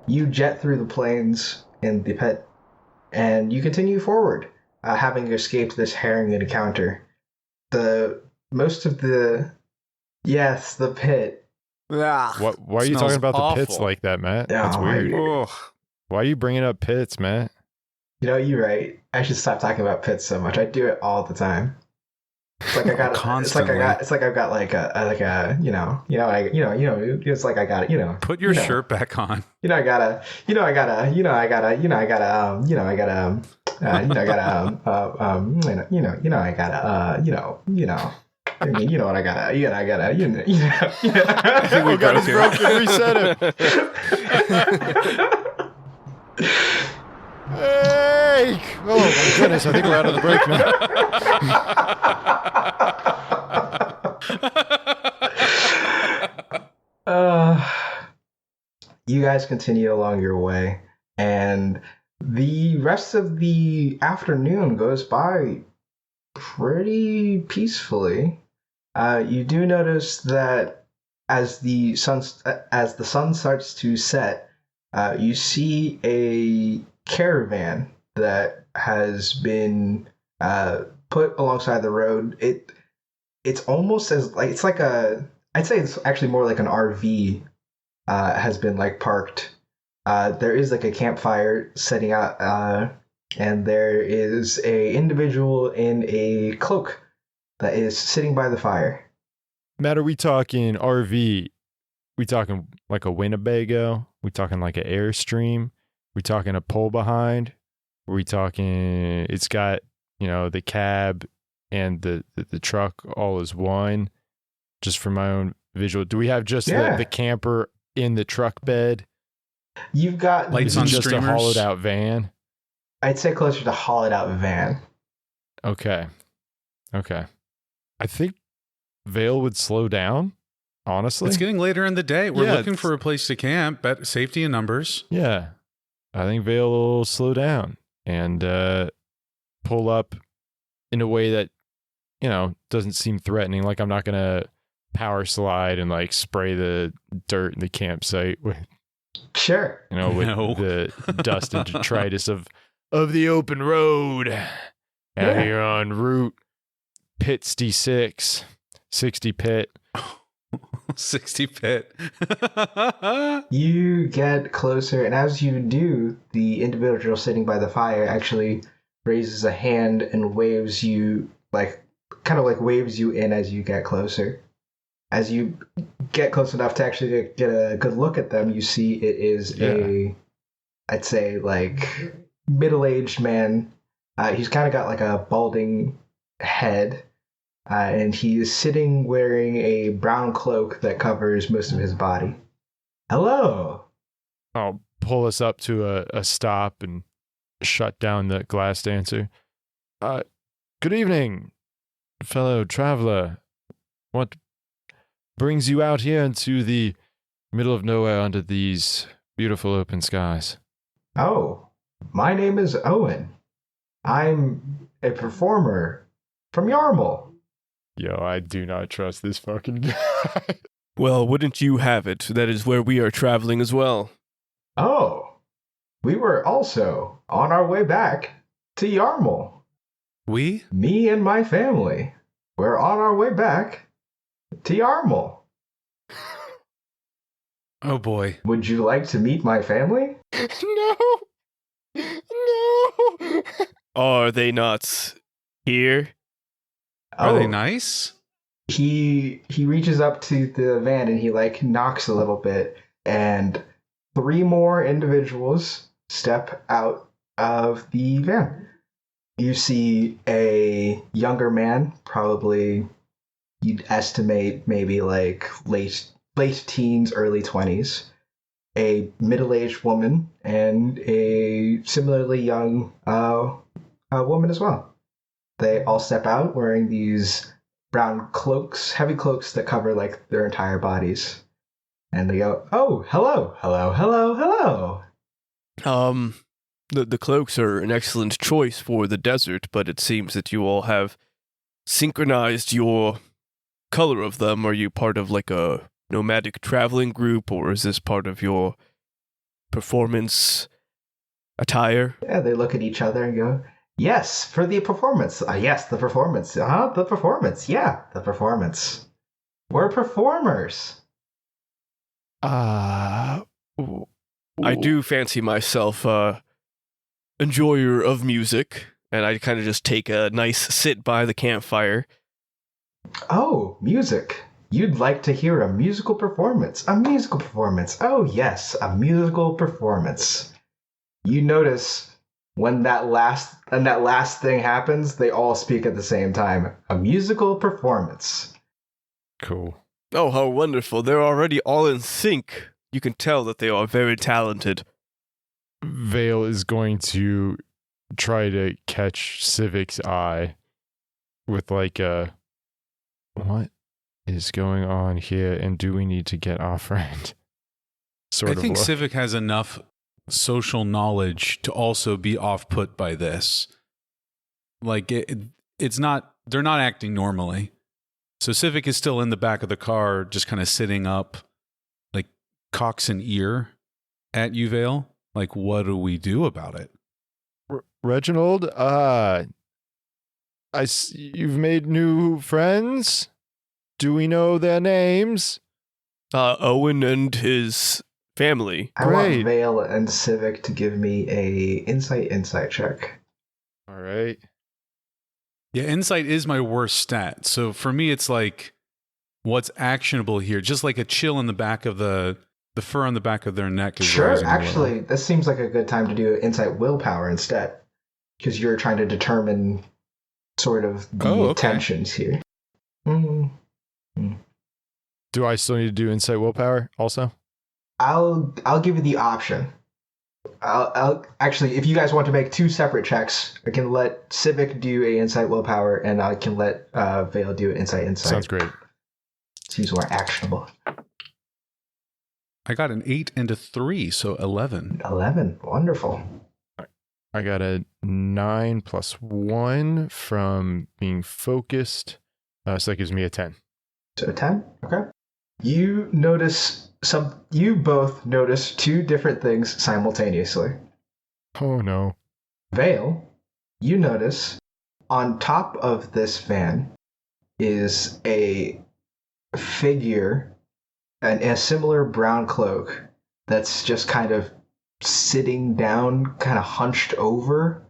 A: You jet through the plains in the pit, and you continue forward, having escaped this harrowing encounter. The pit.
C: Why are you talking about
B: awful.
C: the pits like that, Matt? That's
A: Oh,
C: weird. Why are you bringing up pits, Matt?
A: You know, you're right. I should stop talking about pits so much. I do it all the time. It's like I got
B: Constantly.
A: It's like I've got like a
B: Put your shirt back on.
A: I gotta
D: I think we got
C: broken. Reset it. Hey! Oh my goodness! I think we're out of the break now.
A: You guys continue along your way, and the rest of the afternoon goes by pretty peacefully. You do notice that as the sun starts to set, you see a caravan that has been put alongside the road. It's almost as like it's like I'd say it's actually more like an RV has been like parked. There is like a campfire setting out, and there is a individual in a cloak that is sitting by the fire.
C: Matt, are we talking RV? We talking like a Winnebago? We talking like an Airstream? We talking a pull behind? Are we talking? It's got the cab and the truck all as one. Just for my own visual, do we have just the camper in the truck bed?
A: You've got
B: lights on
C: just
B: streamers?
C: A hollowed out van.
A: I'd say closer to hollowed out van.
C: Okay. I think Vale would slow down. Honestly,
B: It's getting later in the day. We're looking for a place to camp. Safety in numbers.
C: Yeah, I think Vale will slow down and pull up in a way that doesn't seem threatening. Like I'm not gonna power slide and like spray the dirt in the campsite with
A: Sure.
C: with the dust and detritus of the open road out here on Route Pitsty 60 Pit.
B: 60 Pit.
A: You get closer, and as you do, the individual sitting by the fire actually raises a hand and waves you, kind of waves you in as you get closer. As you get close enough to actually get a good look at them, you see it is I'd say middle-aged man. He's kind of got like a balding head. And he is sitting wearing a brown cloak that covers most of his body. Hello.
C: I'll pull us up to a stop and shut down the glassdancer. Good evening, fellow traveler. What brings you out here into the middle of nowhere under these beautiful open skies?
A: Oh, my name is Owen. I'm a performer from Yarmul.
C: Yo, I do not trust this fucking guy.
D: Well, wouldn't you have it? That is where we are traveling as well.
A: Oh, we were also on our way back to Yarmul.
B: We?
A: Me and my family. We're on our way back to Yarmul.
B: Oh boy.
A: Would you like to meet my family?
C: No.
D: Are they not here?
B: Are they nice?
A: He reaches up to the van and he knocks a little bit, and 3 more individuals step out of the van. You see a younger man, probably you'd estimate maybe late teens, early 20s, a middle-aged woman, and a similarly young woman as well. They all step out wearing these brown cloaks, heavy cloaks that cover their entire bodies. And they go, "Oh, hello, hello, hello, hello."
D: The cloaks are an excellent choice for the desert, but it seems that you all have synchronized your color of them. Are you part of a nomadic traveling group, or is this part of your performance attire?
A: Yeah, they look at each other and go, "Yes, for the performance. Yes, the performance. The performance. Yeah, the performance. We're performers."
D: I do fancy myself enjoyer of music, and I kind of just take a nice sit by the campfire.
A: Oh, music. You'd like to hear a musical performance. A musical performance. Oh, yes, a musical performance. You notice when that last thing happens, they all speak at the same time. A musical performance.
C: Cool.
D: Oh, how wonderful. They're already all in sync. You can tell that they are very talented.
C: Vale is going to try to catch Civic's eye with what is going on here, and do we need to get our friend?
B: I think Civic has enough social knowledge to also be off-put by this. It's not, they're not acting normally. So Civic is still in the back of the car, just kind of sitting up, cocks an ear at you, Vale. What do we do about it?
C: Reginald, you've made new friends? Do we know their names?
D: Owen and his family.
A: I want
C: Great.
A: Vale and Civic to give me a insight check.
C: All right.
B: Yeah, insight is my worst stat. So for me, it's like, what's actionable here? Just like a chill in the back of the fur on the back of their neck is
A: Sure,
B: rising a little.
A: actually, this seems like a good time to do insight willpower instead, because you're trying to determine sort of the tensions here.
C: Do I still need to do insight willpower also?
A: I'll give you the option. I'll actually, if you guys want to make two separate checks, I can let Civic do a insight willpower, and I can let Vale do an insight.
C: Sounds great.
A: Seems more actionable.
B: I got an 8 and a 3, so 11.
A: 11, wonderful.
C: I got a 9 plus 1 from being focused, so that gives me a 10.
A: So 10, okay. You both notice two different things simultaneously.
C: Oh no.
A: Vale, you notice on top of this van is a figure in a similar brown cloak that's just kind of sitting down, kind of hunched over,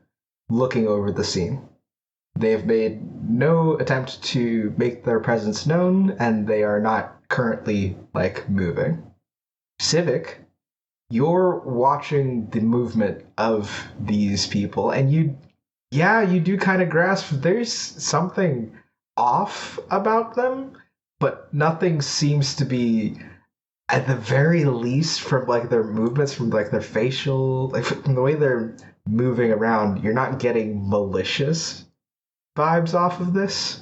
A: looking over the scene. They've made no attempt to make their presence known, and they are not currently, moving. Civic, you're watching the movement of these people, and you do kind of grasp there's something off about them, but nothing seems to be, at the very least, from their movements, from their facial, from the way they're moving around, you're not getting malicious vibes off of this.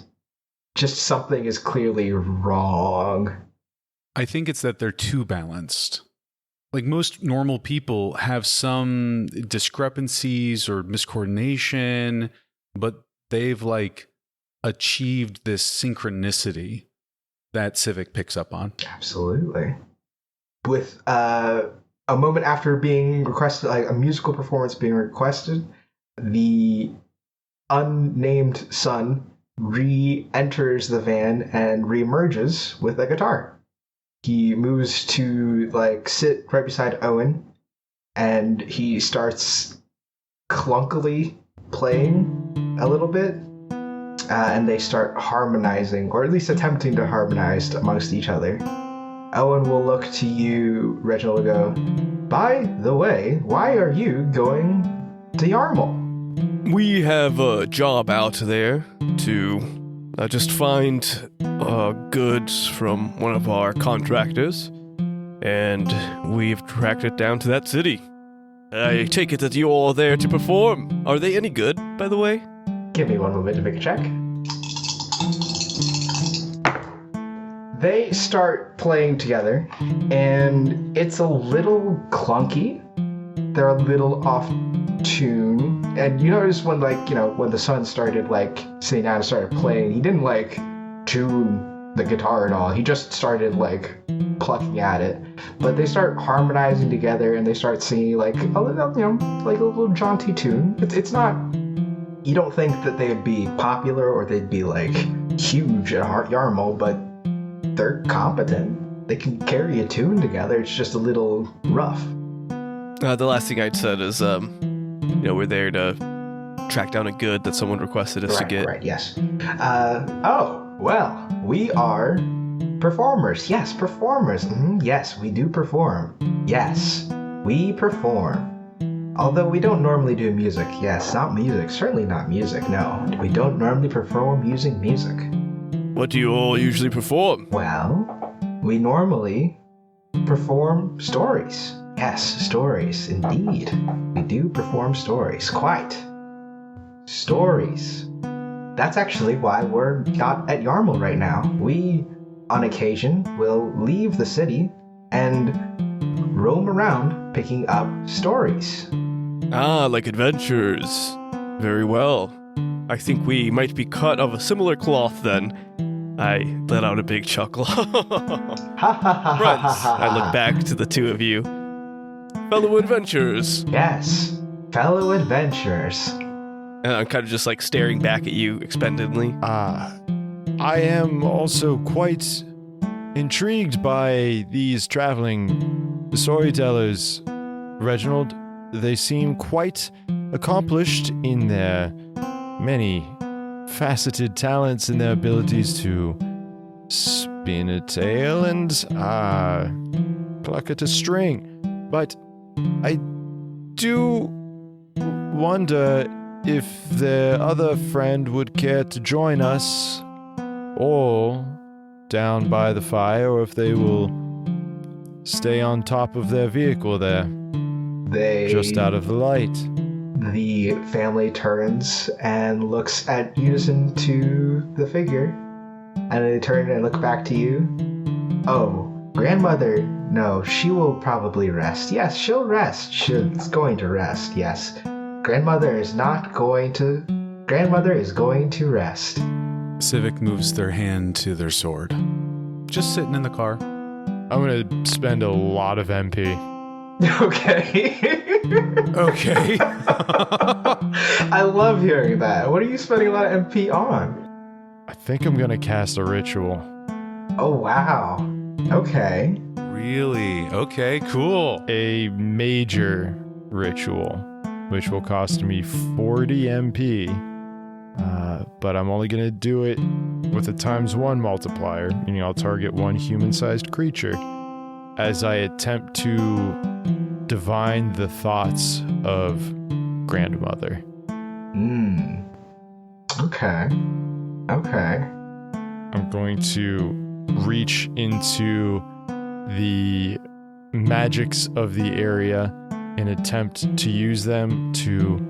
A: Just something is clearly wrong.
B: I think it's that they're too balanced. Like most normal people have some discrepancies or miscoordination, but they've achieved this synchronicity that Civic picks up on.
A: Absolutely. With a moment after being requested, a musical performance being requested, the unnamed son re-enters the van and re-emerges with a guitar. He moves to sit right beside Owen, and he starts clunkily playing a little bit, and they start harmonizing, or at least attempting to harmonize amongst each other. Owen will look to you, Reginald, and go, "By the way, why are you going to Yarmul?"
D: We have a job out there to just find goods from one of our contractors, and we've tracked it down to that city. I take it that you're all there to perform. Are they any good, by the way?
A: Give me one moment to make a check. They start playing together, and it's a little clunky. They're a little off tune, and you notice when when the son started sitting down and started playing, he didn't tune the guitar at all. He just started plucking at it. But they start harmonizing together, and they start singing a little jaunty tune. It's not, you don't think that they would be popular or they'd be huge at Yarmul, but they're competent. They can carry a tune together. It's just a little rough.
D: The last thing I'd said is, we're there to track down a good that someone requested us to get.
A: Right, yes. Well, we are performers. Yes, performers. Yes, we do perform. Yes, we perform. Although we don't normally do music. Yes, not music. Certainly not music, no. We don't normally perform using music.
D: What do you all usually perform?
A: Well, we normally perform stories. Yes, stories, indeed. We do perform stories. Quite. Stories. That's actually why we're not at Yarmul right now. We, on occasion, will leave the city and roam around picking up stories.
D: Ah, like adventures. Very well. I think we might be cut of a similar cloth then. I let out a big chuckle. Friends, I look back to the two of you. Fellow adventurers.
A: Yes. fellow adventurers.
D: And I'm kind of just like staring back at you expectantly.
C: I am also quite intrigued by these traveling storytellers, Reginald. They seem quite accomplished in their many faceted talents and their abilities to spin a tale and pluck at a string. But I do wonder if their other friend would care to join us all down by the fire, or if they will stay on top of their vehicle there, just out of the light.
A: The family turns and looks at unison to the figure, and they turn and look back to you. Oh, grandmother, no, she will probably rest. Yes, she'll rest. She's going to rest, yes. Grandmother is going to rest.
B: Civic moves their hand to their sword. Just sitting in the car.
C: I'm gonna spend a lot of MP.
A: Okay.
B: Okay.
A: I love hearing that. What are you spending a lot of MP on?
C: I think I'm gonna cast a ritual.
A: Oh, wow. Okay.
B: Really? Okay, cool.
C: A major ritual, which will cost me 40 MP. But I'm only gonna do it with a ×1 multiplier, meaning I'll target one human-sized creature as I attempt to divine the thoughts of grandmother.
A: Okay.
C: I'm going to reach into the magics of the area and attempt to use them to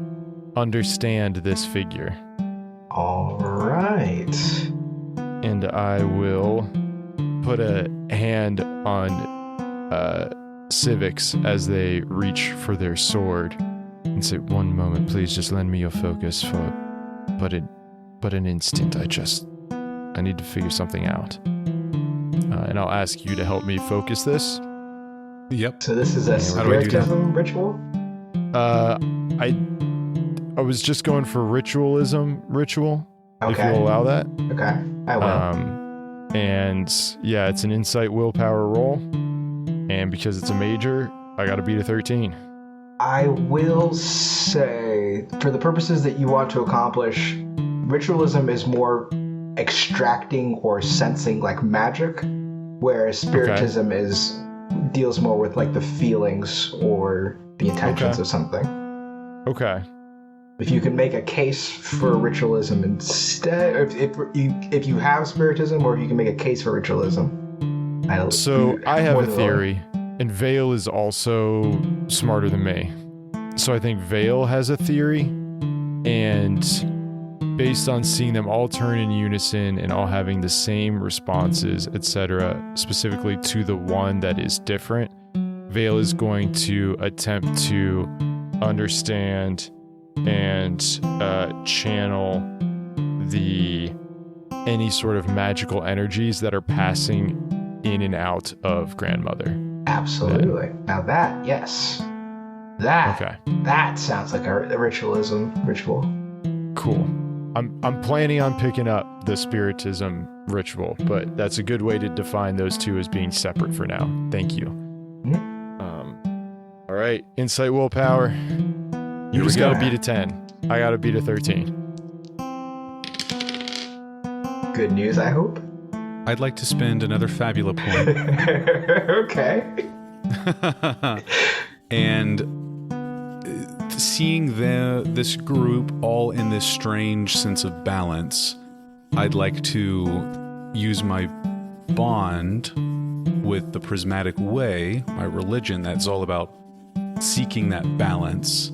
C: understand this figure.
A: All right.
C: And I will put a hand on Civics as they reach for their sword and say, "One moment, please, just lend me your focus for but an instant. I need to figure something out." And I'll ask you to help me focus this.
B: Yep.
A: So this is a
B: How do I do that?
A: spiritism ritual?
C: I was just going for ritual, if
A: Okay.
C: you'll allow that.
A: Okay. I will.
C: And yeah, it's an insight willpower roll. And because it's a major, I gotta beat a 13.
A: I will say, for the purposes that you want to accomplish, ritualism is more extracting or sensing like magic, whereas spiritism deals more with like the feelings or the intentions of something.
C: Okay.
A: If you can make a case for ritualism instead, if you have spiritism, or if you can make a case for ritualism.
C: So I have a theory, and Vale is also smarter than me. So I think Vale has a theory, and based on seeing them all turn in unison and all having the same responses, etc., specifically to the one that is different, Vale is going to attempt to understand and channel any sort of magical energies that are passing in and out of grandmother.
A: Absolutely. Now that, yes. That sounds like a ritual.
C: Cool. I'm planning on picking up the spiritism ritual, but that's a good way to define those two as being separate for now. Thank you. All right, insight willpower. You just gotta beat a 10. I gotta beat a 13.
A: Good news, I hope.
B: I'd like to spend another Fabula point.
A: Okay.
B: And seeing this group all in this strange sense of balance, I'd like to use my bond with the prismatic way, my religion that's all about seeking that balance,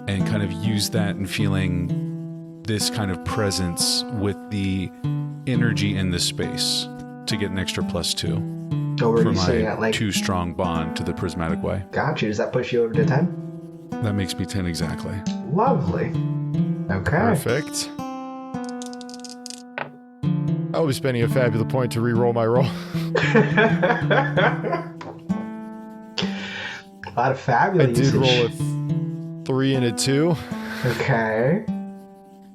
B: and kind of use that and feeling this kind of presence with the energy in the space to get an extra +2
A: So
B: for my 2 strong bond to the prismatic way.
A: Got you. Does that push you over to 10?
B: That makes me 10 exactly.
A: Lovely. Okay.
C: Perfect. I'll be spending a fabulous point to re-roll my roll.
A: A lot of fabulous
C: I did
A: usage.
C: roll 3 and a 2.
A: Okay.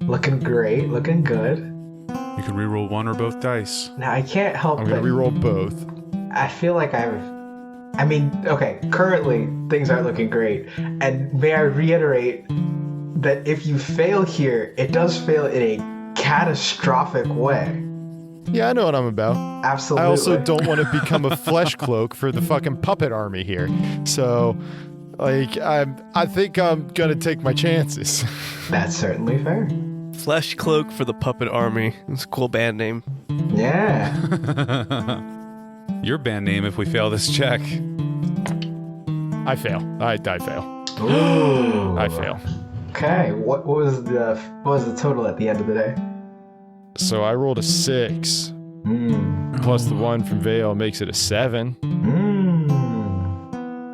A: Looking great, looking good.
B: You can reroll one or both dice.
A: Now, I can't help
C: I'm going to
A: but
C: reroll both.
A: I feel like currently things aren't looking great. And may I reiterate that if you fail here, it does fail in a catastrophic way.
C: Yeah, I know what I'm about.
A: Absolutely.
C: I also don't want to become a flesh cloak for the fucking puppet army here. So, like, I think I'm gonna take my chances.
A: That's certainly fair.
D: Flesh Cloak for the Puppet Army. It's a cool band name.
A: Yeah.
B: Your band name if we fail this check.
C: I fail. I fail.
A: Ooh.
C: I fail.
A: Okay. What was the total at the end of the day?
C: So I rolled a 6. Plus the 1 from Vale makes it a 7.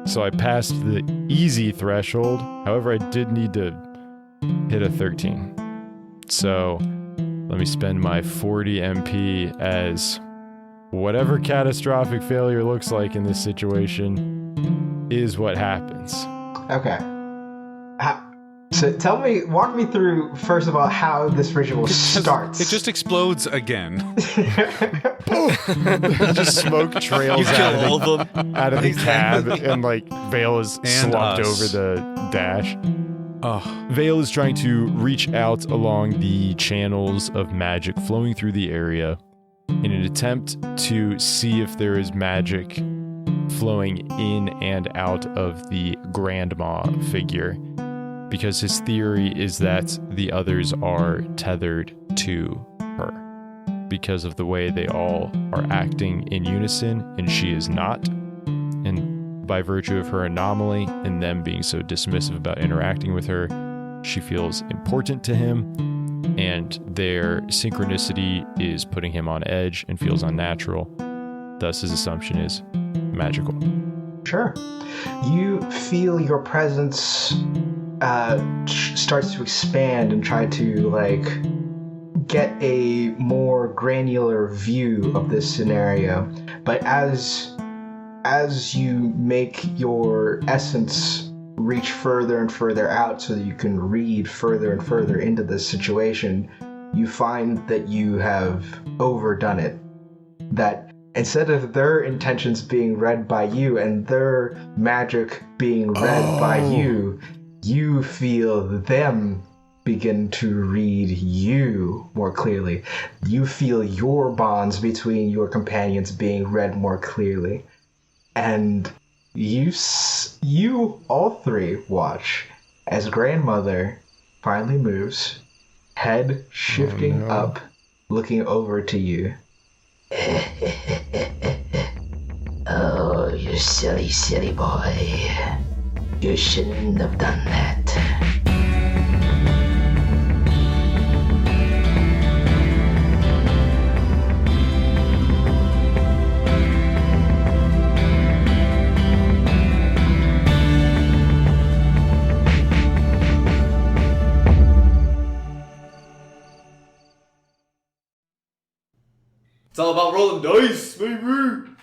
C: So I passed the easy threshold. However, I did need to hit a 13. So let me spend my 40 MP as whatever catastrophic failure looks like in this situation is what happens.
A: Okay. So walk me through, first of all, how this ritual starts.
B: It just explodes again.
C: Just smoke trails out of the cab, and like Vale is slumped over the dash. Vale is trying to reach out along the channels of magic flowing through the area in an attempt to see if there is magic flowing in and out of the grandma figure, because his theory is that the others are tethered to her because of the way they all are acting in unison and she is not. And by virtue of her anomaly and them being so dismissive about interacting with her, she feels important to him, and their synchronicity is putting him on edge and feels unnatural. Thus, his assumption is magical.
A: Sure. You feel your presence starts to expand and try to get a more granular view of this scenario. But as you make your essence reach further and further out so that you can read further and further into this situation, you find that you have overdone it. That instead of their intentions being read by you and their magic being read by you, you feel them begin to read you more clearly. You feel your bonds between your companions being read more clearly. And you all three watch as grandmother finally moves, head shifting up, looking over to you.
E: Oh, you silly, silly boy. You shouldn't have done that.
F: It's all about rolling dice, baby!